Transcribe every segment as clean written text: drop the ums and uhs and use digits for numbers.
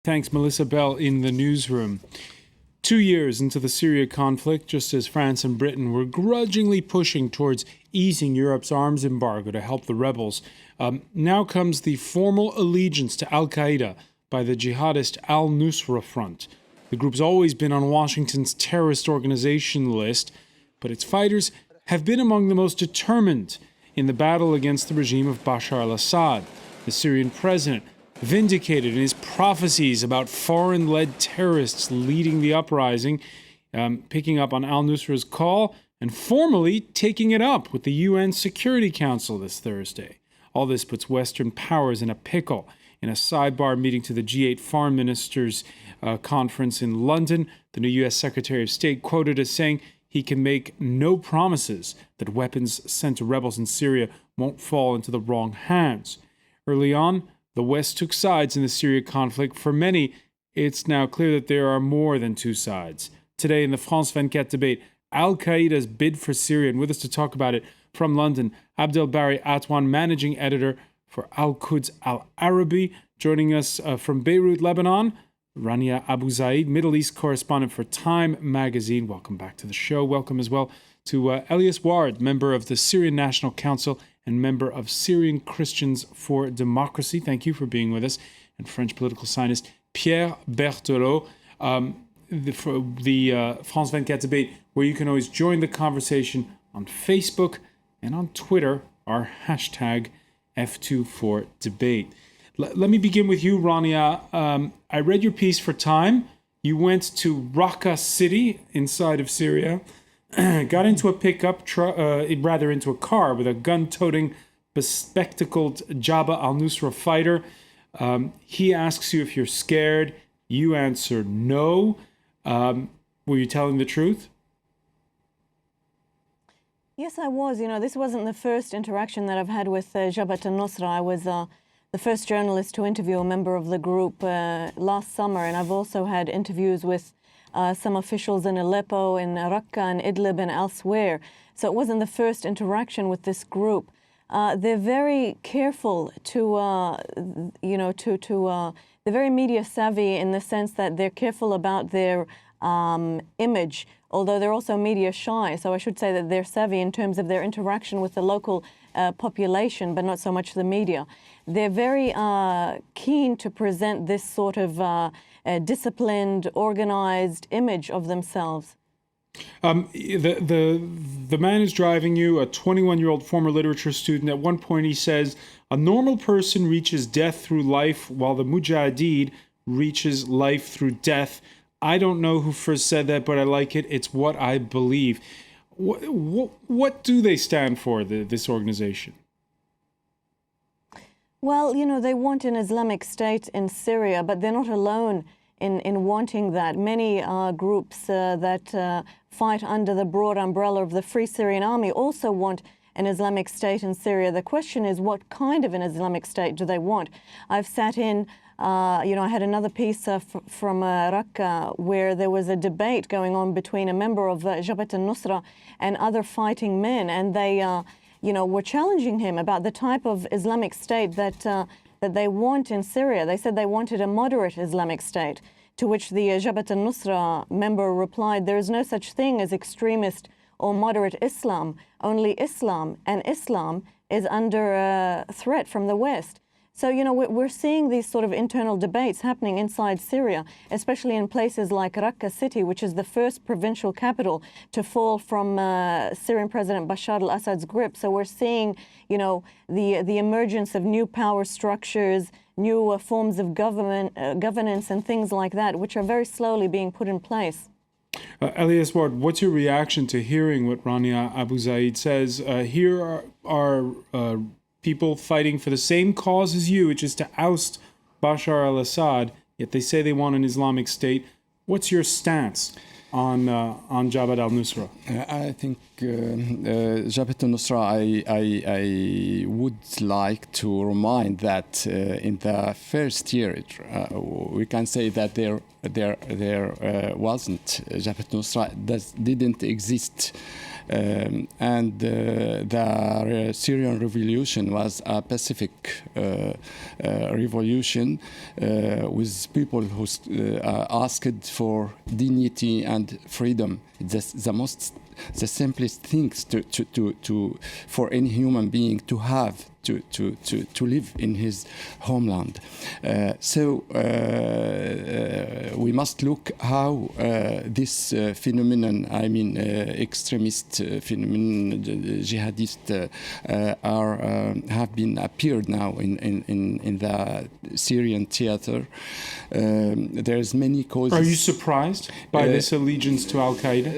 Thanks, Melissa Bell in the newsroom. 2 years into the Syria conflict, just as France and Britain were grudgingly pushing towards easing Europe's arms embargo to help the rebels, now comes the formal allegiance to Al-Qaeda by the jihadist Al-Nusra Front. The group's always been on Washington's terrorist organization list, but its fighters have been among the most determined in the battle against the regime of Bashar al-Assad. The Syrian president vindicated in his prophecies about foreign-led terrorists leading the uprising, picking up on al-Nusra's call and formally taking it up with the UN Security Council this Thursday. All this puts Western powers in a pickle. In a sidebar meeting to the G8 foreign ministers conference in London, the new U.S. Secretary of State quoted as saying he can make no promises that weapons sent to rebels in Syria won't fall into the wrong hands. Early on, the West took sides in the Syria conflict. For many, it's now clear that there are more than two sides. Today in the France 24 debate, Al-Qaeda's bid for Syria, and with us to talk about it from London, Abdel Bari Atwan, managing editor for Quds Al-Arabi, joining us from Beirut, Lebanon, Rania Abouzeid, Middle East correspondent for Time magazine. Welcome back to the show. Welcome as well to Elias Warde, member of the Syrian National Council and member of Syrian Christians for Democracy. Thank you for being with us. And French political scientist Pierre Berthelot, for the France 24 debate, where you can always join the conversation on Facebook and on Twitter, our hashtag F24debate. Let me begin with you, Rania. I read your piece for Time. You went to Raqqa city inside of Syria, got into a pickup, into a car with a gun-toting, bespectacled Jabhat al-Nusra fighter. He asks you if you're scared. You answer no. Were you telling the truth? Yes, I was. This wasn't the first interaction that I've had with Jabhat al-Nusra. I was the first journalist to interview a member of the group last summer, and I've also had interviews with some officials in Aleppo, in Raqqa, and Idlib, and elsewhere. So it wasn't the first interaction with this group. They're very careful they're very media savvy in the sense that they're careful about their image, although they're also media shy. So I should say that they're savvy in terms of their interaction with the local population, but not so much the media. They're very keen to present this sort of disciplined, organized image of themselves. The man is driving you, a 21-year-old former literature student. At one point he says, a normal person reaches death through life, while the mujahideen reaches life through death. I don't know who first said that, but I like it. It's what I believe. What do they stand for, this organization? Well, they want an Islamic State in Syria, but they're not alone in wanting that. Many groups that fight under the broad umbrella of the Free Syrian Army also want an Islamic State in Syria. The question is, what kind of an Islamic State do they want? I've sat in, I had another piece from Raqqa where there was a debate going on between a member of Jabhat al-Nusra and other fighting men, and they were challenging him about the type of Islamic State that they want in Syria. They said they wanted a moderate Islamic State, to which the Jabhat al-Nusra member replied, there is no such thing as extremist or moderate Islam, only Islam, and Islam is under threat from the West. So, we're seeing these sort of internal debates happening inside Syria, especially in places like Raqqa city, which is the first provincial capital to fall from Syrian President Bashar al-Assad's grip. So we're seeing, the emergence of new power structures, new forms of governance and things like that, which are very slowly being put in place. Elias Warde, what's your reaction to hearing what Rania Abouzeid says? Here are people fighting for the same cause as you, which is to oust Bashar al-Assad, yet they say they want an Islamic State. What's your stance? on Jabhat al-Nusra? I think Jabhat al-Nusra, I would like to remind that in the first year, we can say that there wasn't Jabhat al-Nusra, didn't exist. And the Syrian revolution was a pacific revolution with people who asked for dignity and freedom. The simplest things for any human being to have to live in his homeland. So we must look how this phenomenon, I mean extremist phenomenon, jihadist, have been appeared now in the Syrian theater. There's many causes. Are you surprised by this allegiance to Al-Qaeda?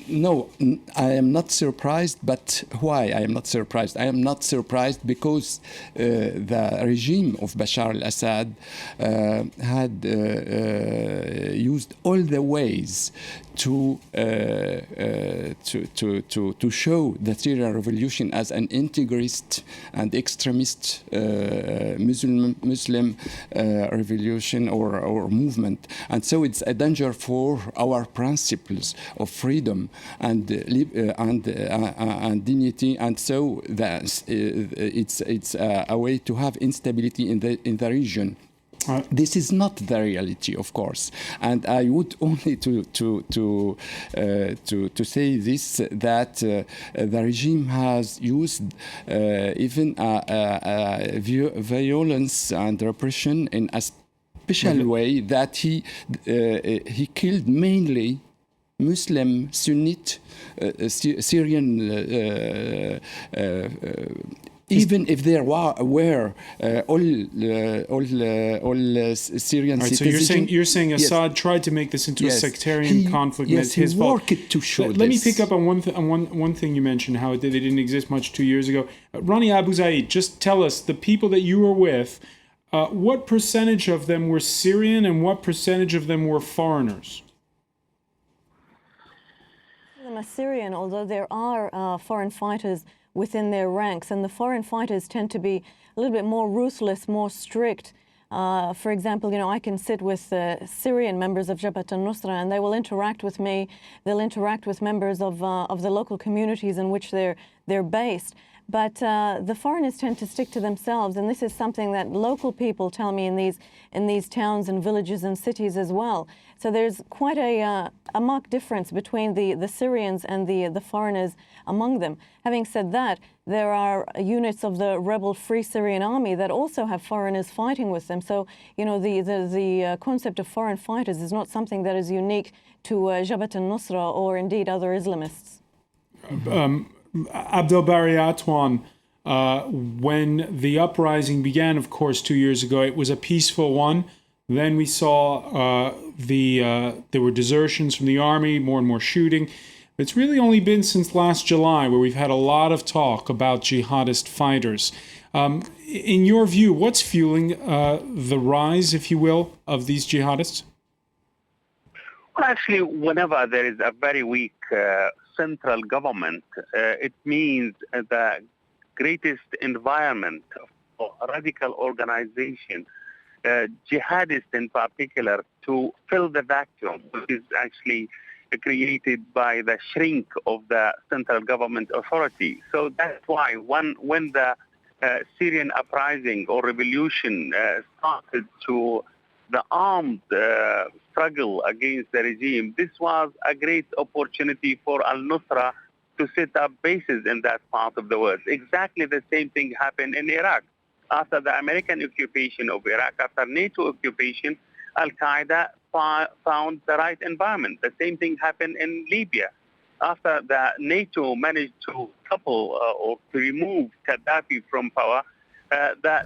No, I am not surprised, but why I am not surprised? I am not surprised because the regime of Bashar al-Assad had used all the ways to show the Syrian revolution as an integrist and extremist Muslim revolution or movement, and so it's a danger for our principles of freedom and dignity, and so it's a way to have instability in the region. This is not the reality, of course, and I would only to say this, that the regime has used even violence and repression in a special way, that he killed mainly Muslim Sunnite Syrian. Even if there were all Syrian citizens. So you're saying Assad tried to make this into a sectarian conflict. Yes, his fault. To show Let me pick up on one thing you mentioned, how they didn't exist much 2 years ago. Rania, Abouzeid, just tell us, the people that you were with, what percentage of them were Syrian and what percentage of them were foreigners? Them are Syrian, although there are foreign fighters within their ranks, and the foreign fighters tend to be a little bit more ruthless, more strict. For example, I can sit with Syrian members of Jabhat al-Nusra, and they will interact with me. They'll interact with members of the local communities in which they're based. But the foreigners tend to stick to themselves, and this is something that local people tell me in these towns and villages and cities as well. So there's quite a marked difference between the Syrians and the foreigners among them. Having said that, there are units of the rebel Free Syrian Army that also have foreigners fighting with them. So, the concept of foreign fighters is not something that is unique to Jabhat al-Nusra or indeed other Islamists. Abdel Bari Atwan, when the uprising began, of course, 2 years ago, it was a peaceful one. Then we saw there were desertions from the army, more and more shooting. It's really only been since last July where we've had a lot of talk about jihadist fighters. In your view, what's fueling the rise, if you will, of these jihadists? Well, actually, whenever there is a very weak central government, it means the greatest environment for radical organization, jihadists in particular, to fill the vacuum, which is actually created by the shrink of the central government authority. So that's why when the Syrian uprising or revolution started to the armed struggle against the regime, this was a great opportunity for al-Nusra to set up bases in that part of the world. Exactly the same thing happened in Iraq. After the American occupation of Iraq, after NATO occupation, Al-Qaeda found the right environment. The same thing happened in Libya. After the NATO managed to topple or to remove Gaddafi from power,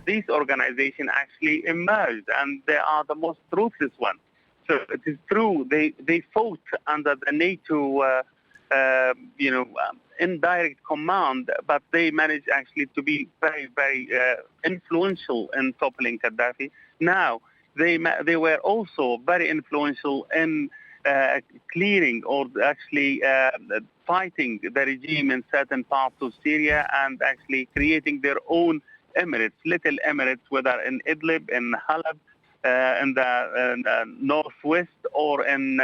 these organizations actually emerged, and they are the most ruthless ones. So it is true, they fought under the NATO indirect command, but they managed actually to be very, very influential in toppling Gaddafi. Now, they were also very influential in clearing or actually fighting the regime in certain parts of Syria and actually creating their own emirates, little emirates, whether in Idlib, in Halab, in the northwest, or in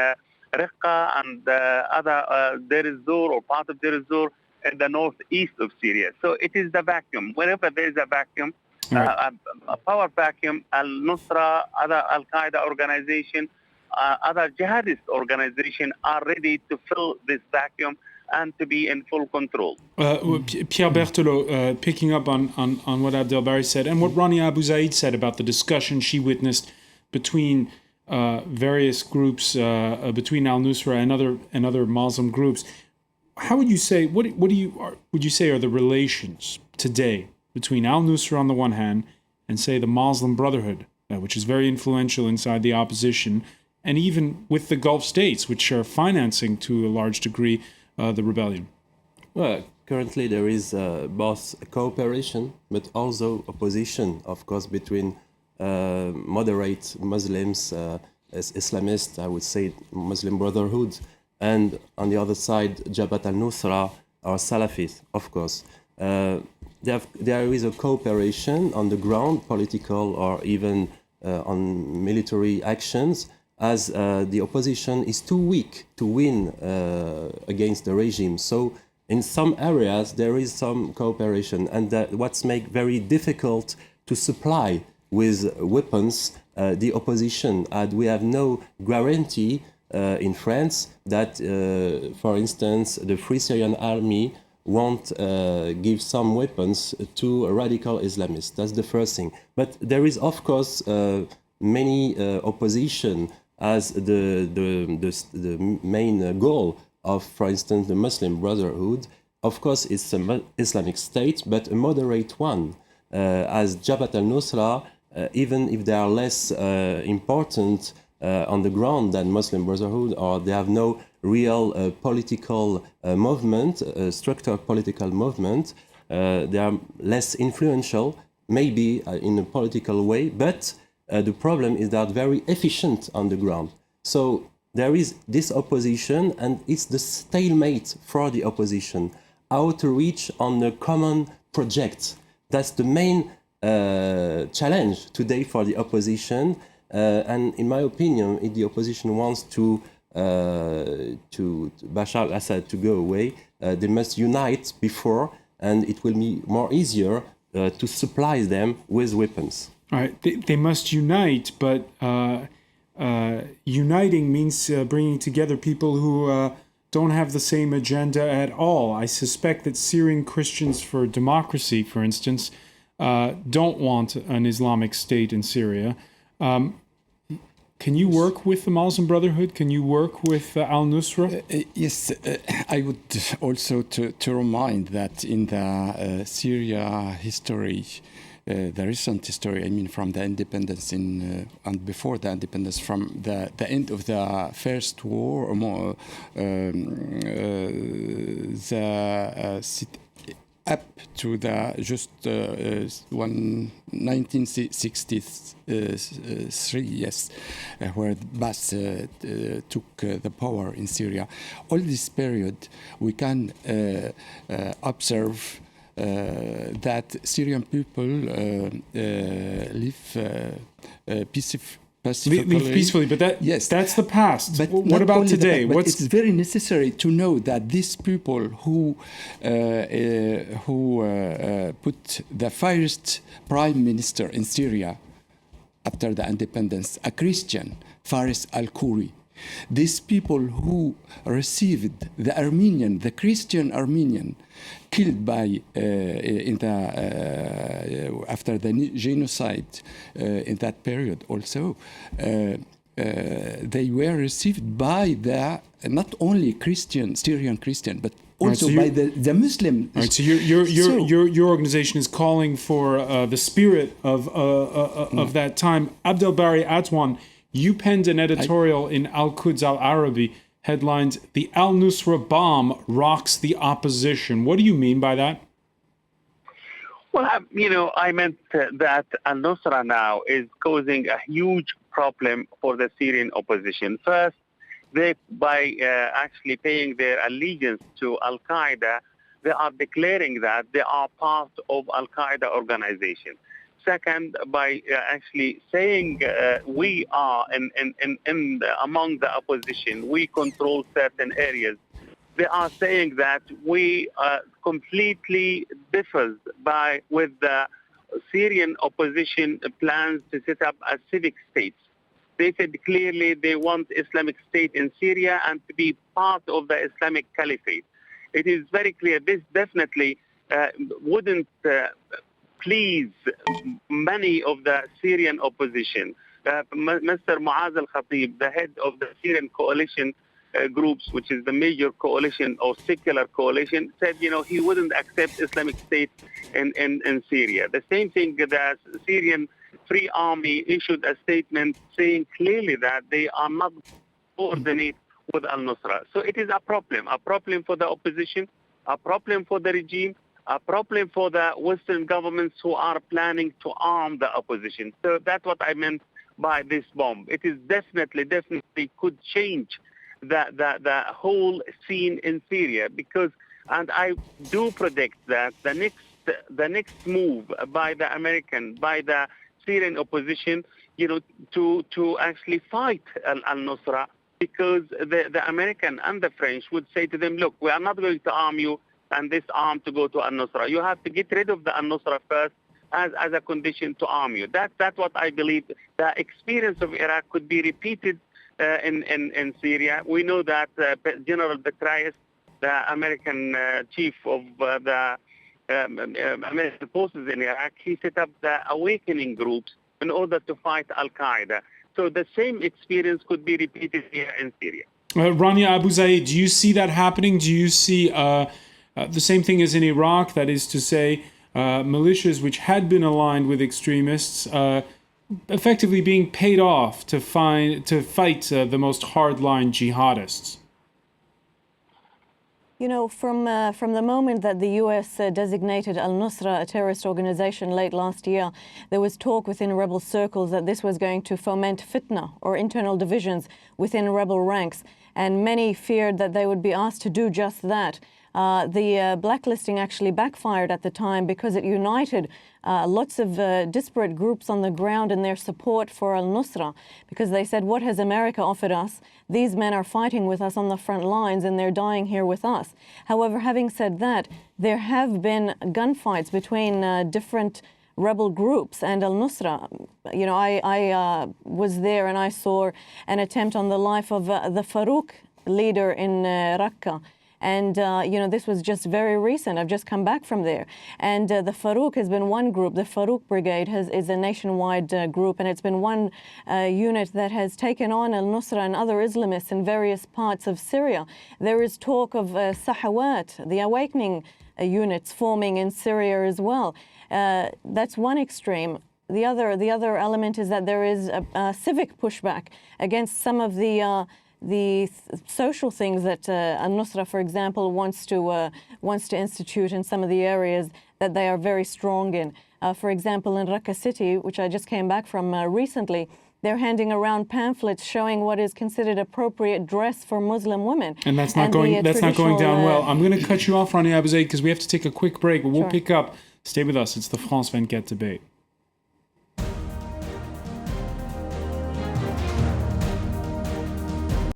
Raqqa and other Deir ez-Zor or part of Deir ez-Zor in the northeast of Syria. So it is the vacuum. Whenever there is a vacuum, a power vacuum, Al-Nusra, other Al-Qaeda organization, other jihadist organizations are ready to fill this vacuum and to be in full control. Pierre Berthelot, picking up on what Abdel Bari said and what Rania Abouzeid said about the discussion she witnessed between various groups, between Al-Nusra and other Muslim groups. How would you say, would you say are the relations today between Al-Nusra on the one hand and, say, the Muslim Brotherhood, which is very influential inside the opposition, and even with the Gulf states, which are financing to a large degree the rebellion? Well, currently there is both cooperation, but also opposition, of course, between moderate Muslims, Islamists, I would say Muslim Brotherhood, and on the other side, Jabhat al-Nusra or Salafis, of course. There is a cooperation on the ground, political or even on military actions, as the opposition is too weak to win against the regime. So in some areas there is some cooperation, and what's make very difficult to supply with weapons the opposition. And we have no guarantee in France that, for instance, the Free Syrian Army won't give some weapons to radical Islamists. That's the first thing. But there is, of course, many opposition as the main goal of, for instance, the Muslim Brotherhood. Of course, it's an Islamic State, but a moderate one. As Jabhat al-Nusra, even if they are less important on the ground than Muslim Brotherhood, or they have no real political movement, structured political movement, they are less influential, maybe in a political way, but the problem is they are very efficient on the ground. So there is this opposition, and it's the stalemate for the opposition, how to reach on a common project. That's the main challenge today for the opposition. And in my opinion, if the opposition wants to Bashar al-Assad to go away, they must unite before, and it will be more easier to supply them with weapons. All right, they must unite, but uniting means bringing together people who don't have the same agenda at all. I suspect that Syrian Christians for democracy, for instance, don't want an Islamic State in Syria. Can you work with the Muslim Brotherhood? Can you work with Al-Nusra? Yes, I would also to remind that in the Syria history, the recent history, I mean, from the independence and before the independence, from the end of the First War, up to the just 1963, yes, where Bas took the power in Syria. All this period, we can observe that Syrian people live peacefully. Live peacefully, but that's the past. But what about today? It's very necessary to know that these people who put the first prime minister in Syria after the independence, a Christian, Faris al-Khoury. These people who received the Christian Armenian, killed by after the genocide in that period also, they were received by not only Syrian Christian, but also by the Muslim. All right, so your organization is calling for the spirit of that time. Abdel Bari Atwan, you penned an editorial in Al-Quds al-Arabi headlined, "The Al-Nusra Bomb Rocks the Opposition." What do you mean by that? Well, I meant that Al-Nusra now is causing a huge problem for the Syrian opposition. First, They, by actually paying their allegiance to Al-Qaeda, they are declaring that they are part of Al-Qaeda organization. Second, by actually saying we are among the opposition, we control certain areas. They are saying that we completely differs with the Syrian opposition plans to set up a civic state. They said clearly they want Islamic State in Syria and to be part of the Islamic Caliphate. It is very clear this definitely wouldn't please many of the Syrian opposition. Mr. Muaz al-Khatib, the head of the Syrian coalition groups, which is the major coalition or secular coalition, said, he wouldn't accept Islamic State in Syria. The same thing, the Syrian Free Army issued a statement saying clearly that they are not coordinate with Al-Nusra. So it is a problem for the opposition, a problem for the regime, a problem for the Western governments who are planning to arm the opposition. So that's what I meant by this bomb. It is definitely could change the whole scene in Syria, and I do predict that the next move by the Syrian opposition, to actually fight al-Nusra, because the American and the French would say to them, look, we are not going to arm you and this arm to go to al-Nusra. You have to get rid of the al-Nusra first as a condition to arm you. That's what I believe. The experience of Iraq could be repeated in Syria. We know that General Petraeus, the American chief of the American forces in Iraq, he set up the awakening groups in order to fight Al-Qaeda. So the same experience could be repeated here in Syria. Rania, Abouzeid, do you see that happening? Do you see the same thing as in Iraq? That is to say, militias which had been aligned with extremists effectively being paid off to fight the most hardline jihadists? From the moment that the U.S. designated al-Nusra a terrorist organization late last year, there was talk within rebel circles that this was going to foment fitna or internal divisions within rebel ranks, and many feared that they would be asked to do just that. The blacklisting actually backfired at the time because it united lots of disparate groups on the ground in their support for al-Nusra, because they said, what has America offered us? These men are fighting with us on the front lines and they're dying here with us. However, having said that, there have been gunfights between different rebel groups and al-Nusra. I was there and I saw an attempt on the life of the Farouk leader in Raqqa. And, this was just very recent. I've just come back from there. And the Farouk has been one group. The Farouk Brigade is a nationwide group, and it's been one unit that has taken on al-Nusra and other Islamists in various parts of Syria. There is talk of Sahawat, the awakening units forming in Syria as well. That's one extreme. The other element is that there is a civic pushback against some of the social things that al-Nusra, for example, wants to institute in some of the areas that they are very strong in. For example, in Raqqa city, which I just came back from recently, they're handing around pamphlets showing what is considered appropriate dress for Muslim women. And that's not going down well. I'm going to cut you off, Rania Abouzeid, because we have to take a quick break, but we'll pick up. Stay with us. It's the France 24 debate.